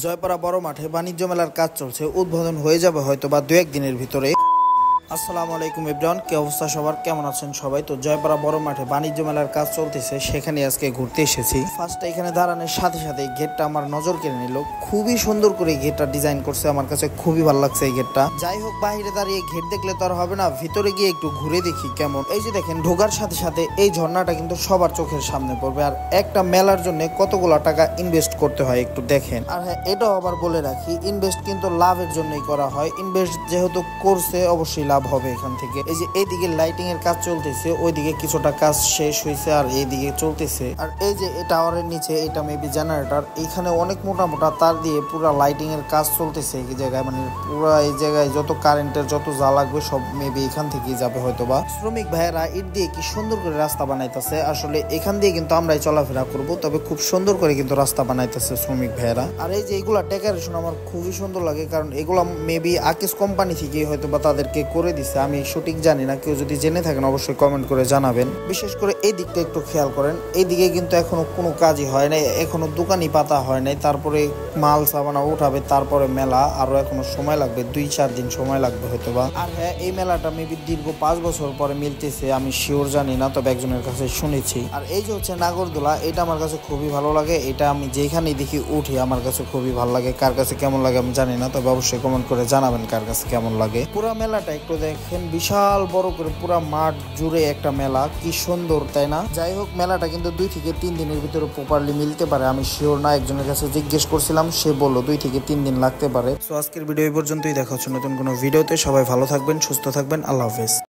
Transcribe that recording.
জয়পাড়া বড় মাঠে বাণিজ্য মেলার কাজ চলছে। উদ্বোধন হয়ে যাবে হয়তো বা 2-1 দিনের ভিতরে। আসসালামু আলাইকুম এভরিওয়ান, কি অবস্থা সবার, কেমন আছেন সবাই? তো জয়পাড়া বড় মাঠে বাণিজ্য মেলার কাজ চলতেছে, সেখানে আজকে ঘুরতে এসেছি। ফার্স্টে এখানে দাঁড়ানোর সাথে সাথে গেটটা আমার নজর কেড়ে নিল। খুবই সুন্দর করে গেটটা ডিজাইন করছে, আমার কাছে খুবই ভালো লাগছে এই গেটটা। যাই হোক, বাইরে দাঁড়িয়ে গেট দেখলে তো আর হবে না, ভিতরে গিয়ে একটু ঘুরে দেখি কেমন। এই যে দেখেন, ঢোকার সাথে সাথে এই ঝর্ণাটা কিন্তু সবার চোখের সামনে পড়বে। আর একটা মেলার জন্য কতগুলো টাকা ইনভেস্ট করতে হয় একটু দেখেন। আর হ্যাঁ, এটাও আবার বলে রাখি, ইনভেস্ট কিন্তু লাভের জন্যই করা হয়। ইনভেস্ট যেহেতু করছে, অবশ্যই লাভ হবে এখান থেকে। এই যে এইদিকে লাইটিং এর কাজ চলতেছে, ওইদিকে কিছুটা কাজ শেষ হয়েছে আর এইদিকে চলতেছে। আর এই যে টাওয়ারের নিচে এটা মেবি জেনারেটর, এখানে অনেক মোটা মোটা তার দিয়ে পুরো লাইটিং এর কাজ চলতেছে এই জায়গায়। মানে পুরো এই জায়গায় যত কারেন্টের যত যা লাগবে সব মেবি এখান থেকেই যাবে হয়তো বা। শ্রমিক ভাইয়েরা ইট দিয়ে কি সুন্দর করে রাস্তা বানাইতেছে। আসলে এখান দিয়ে কিন্তু আমরাই চলাফেরা করব, তবে খুব সুন্দর করে কিন্তু রাস্তা বানাইতেছে শ্রমিক ভাইয়েরা। আর এই যে এগুলা ডেকোরেশন আমার খুবই সুন্দর লাগে, কারণ এগুলা মেবি আকিস কোম্পানি থেকে হয়তো বা তাদেরকে করে দিছে। আমি সঠিক জানি না, কেউ যদি জেনে থাকেন অবশ্যই কমেন্ট করে জানাবেন। বিশেষ করে এই দিকটা একটু খেয়াল করেন, এইদিকে কিন্তু এখনো কোনো কাজই হয় নাই, এখনো দোকানই পাতা হয় নাই। তারপরে মাল সাবানা উঠাবে, তারপরে মেলা, আরো এখনো সময় লাগবে, 2-4 দিন সময় লাগবে হয়তো বা। আর হ্যাঁ, এই মেলাটা মেবি দীর্ঘ 5 বছর পরে মিলতেছে, আমি শিওর জানি না, তবে একজনের কাছে শুনেছি। আর এই যে হচ্ছে নাগরদোলা, এটা আমার কাছে খুবই ভালো লাগে। এটা আমি যেখানেই দেখি উঠি, আমার কাছে খুবই ভালো লাগে। কার কাছে কেমন লাগে আমি জানি না, তবে অবশ্যই কমেন্ট করে জানাবেন কার কাছে কেমন লাগে। পুরো মেলাটা একটু দেখেন, বিশাল বড় করে পুরো মাঠ জুড়ে একটা মেলা, কি সুন্দর তাই না? যাই হোক, মেলাটা কিন্তু 2 থেকে 3 দিনের ভিতরে প্রপারলি মিলতে পারে, আমি শিওর না। একজনের কাছে জিজ্ঞেস করছিলাম, সে বললো 2 থেকে 3 দিন লাগতে পারে। তো আজকের ভিডিও এই পর্যন্তই, দেখা হচ্ছে নতুন কোনো ভিডিওতে। সবাই ভালো থাকবেন, সুস্থ থাকবেন, আল্লাহ হাফেজ।